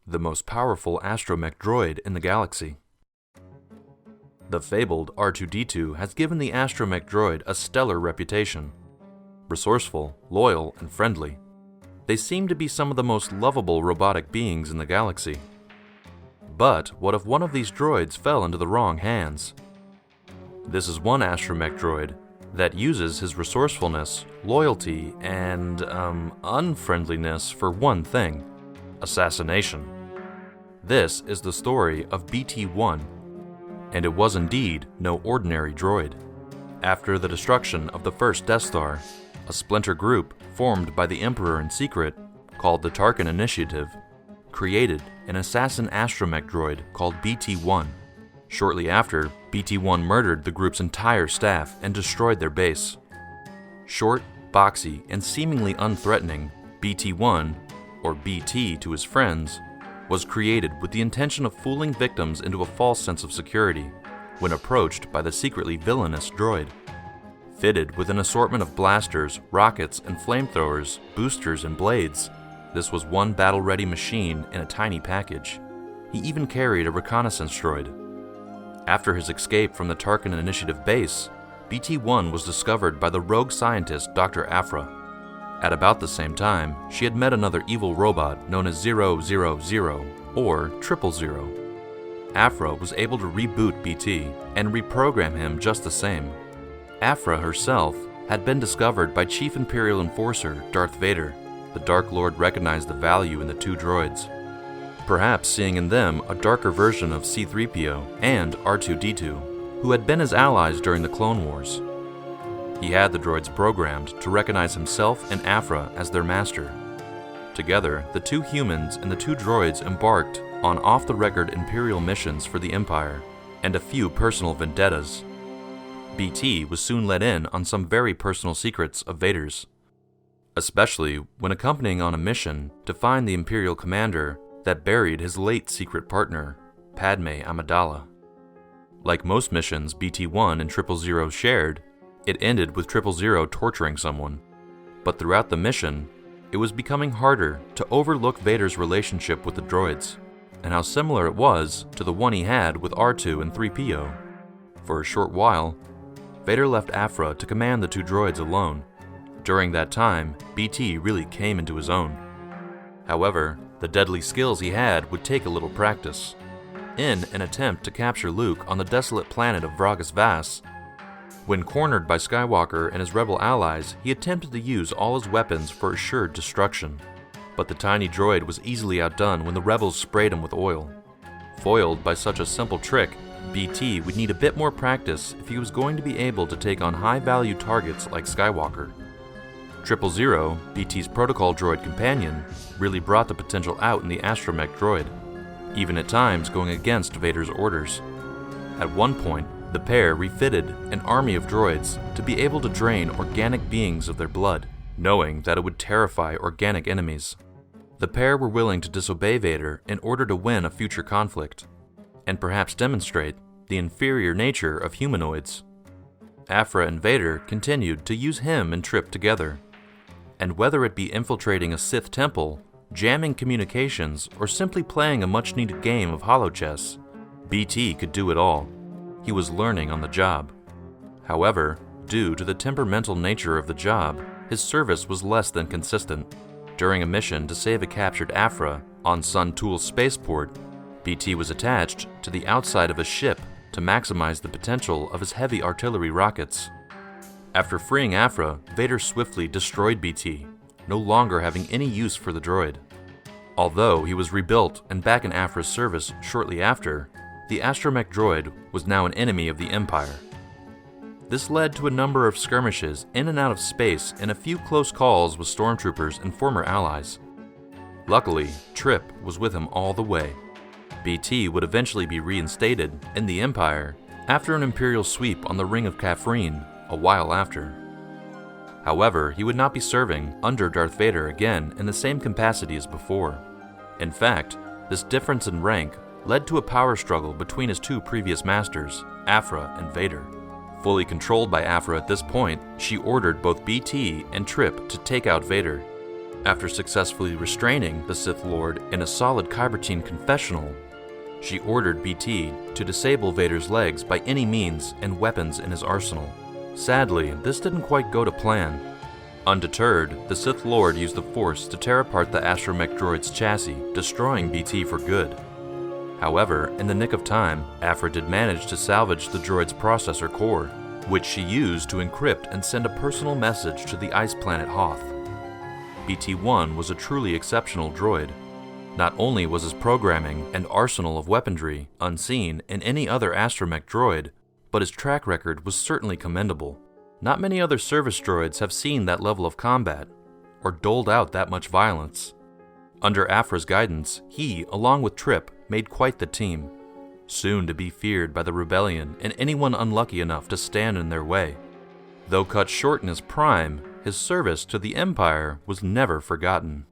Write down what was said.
the most powerful astromech droid in the galaxy. The fabled R2-D2 has given the astromech droid a stellar reputation. Resourceful, loyal, and friendly, they seem to be some of the most lovable robotic beings in the galaxy. But what if one of these droids fell into the wrong hands? This is one astromech droid that uses his resourcefulness, loyalty, and unfriendliness for one thing: assassination. This is the story of BT-1, and it was indeed no ordinary droid. After the destruction of the first Death Star, a splinter group formed by the Emperor in secret, called the Tarkin Initiative, created an assassin astromech droid called BT-1. Shortly after, BT-1 murdered the group's entire staff and destroyed their base. Short, boxy, and seemingly unthreatening, BT-1, or BT to his friends, was created with the intention of fooling victims into a false sense of security when approached by the secretly villainous droid. Fitted with an assortment of blasters, rockets, and flamethrowers, boosters, and blades, this was one battle-ready machine in a tiny package. He even carried a reconnaissance droid. After his escape from the Tarkin Initiative base, BT-1 was discovered by the rogue scientist Dr. Aphra. At about the same time, she had met another evil robot known as 000, or 000. Aphra was able to reboot BT and reprogram him just the same. Aphra herself had been discovered by Chief Imperial Enforcer Darth Vader. The Dark Lord recognized the value in the two droids, perhaps seeing in them a darker version of C-3PO and R2-D2, who had been his allies during the Clone Wars. He had the droids programmed to recognize himself and Aphra as their master. Together, the two humans and the two droids embarked on off-the-record Imperial missions for the Empire and a few personal vendettas. BT was soon let in on some very personal secrets of Vader's, especially when accompanying on a mission to find the Imperial commander that buried his late secret partner, Padme Amidala. Like most missions BT-1 and 000 shared, it ended with 000 torturing someone. But throughout the mission, it was becoming harder to overlook Vader's relationship with the droids, and how similar it was to the one he had with R2 and 3PO. For a short while, Vader left Aphra to command the two droids alone. During that time, BT really came into his own. However, the deadly skills he had would take a little practice. In an attempt to capture Luke on the desolate planet of Vragas Vas, when cornered by Skywalker and his rebel allies, he attempted to use all his weapons for assured destruction. But the tiny droid was easily outdone when the rebels sprayed him with oil. Foiled by such a simple trick, BT would need a bit more practice if he was going to be able to take on high-value targets like Skywalker. 000, BT's protocol droid companion, really brought the potential out in the astromech droid, even at times going against Vader's orders. At one point, the pair refitted an army of droids to be able to drain organic beings of their blood, knowing that it would terrify organic enemies. The pair were willing to disobey Vader in order to win a future conflict, and perhaps demonstrate the inferior nature of humanoids. Aphra and Vader continued to use him and Trip together, and whether it be infiltrating a Sith temple, jamming communications, or simply playing a much-needed game of holochess, BT could do it all. He was learning on the job. However, due to the temperamental nature of the job, his service was less than consistent. During a mission to save a captured Aphra on Sun Tool's spaceport, BT was attached to the outside of a ship to maximize the potential of his heavy artillery rockets. After freeing Aphra, Vader swiftly destroyed BT, no longer having any use for the droid. Although he was rebuilt and back in Aphra's service shortly after, the astromech droid was now an enemy of the Empire. This led to a number of skirmishes in and out of space and a few close calls with stormtroopers and former allies. Luckily, Trip was with him all the way. BT would eventually be reinstated in the Empire after an Imperial sweep on the Ring of Catherine a while after. However, he would not be serving under Darth Vader again in the same capacity as before. In fact, this difference in rank led to a power struggle between his two previous masters, Aphra and Vader. Fully controlled by Aphra at this point, she ordered both BT and Trip to take out Vader. After successfully restraining the Sith Lord in a solid Kybertine confessional, she ordered BT to disable Vader's legs by any means and weapons in his arsenal. Sadly, this didn't quite go to plan. Undeterred, the Sith Lord used the Force to tear apart the Astromech droid's chassis, destroying BT for good. However, in the nick of time, Aphra did manage to salvage the droid's processor core, which she used to encrypt and send a personal message to the ice planet Hoth. BT-1 was a truly exceptional droid. Not only was his programming and arsenal of weaponry unseen in any other astromech droid, but his track record was certainly commendable. Not many other service droids have seen that level of combat, or doled out that much violence. Under Aphra's guidance, he, along with Trip, made quite the team, soon to be feared by the Rebellion and anyone unlucky enough to stand in their way. Though cut short in his prime, his service to the Empire was never forgotten.